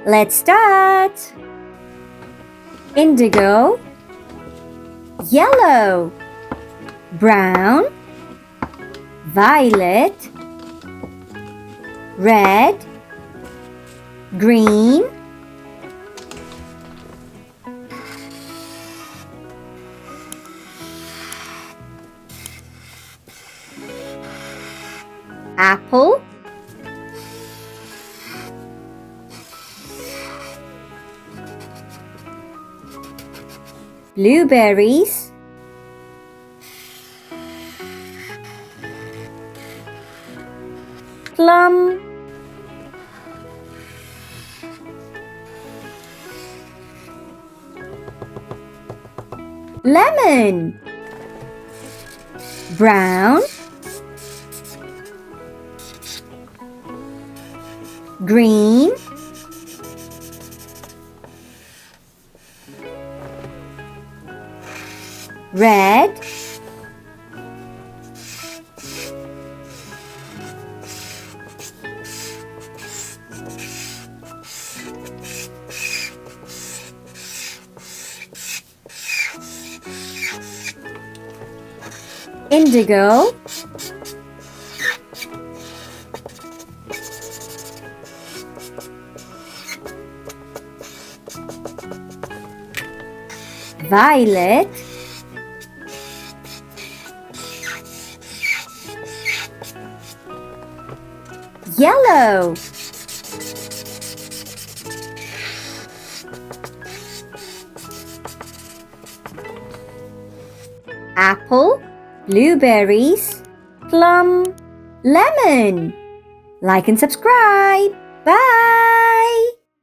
Let's start. Indigo, yellow, brown, violet, red, green, apple, blueberries, plum, lemon, brown, green, red, indigo, violet, yellow, apple, blueberries, plum, lemon. Like and subscribe.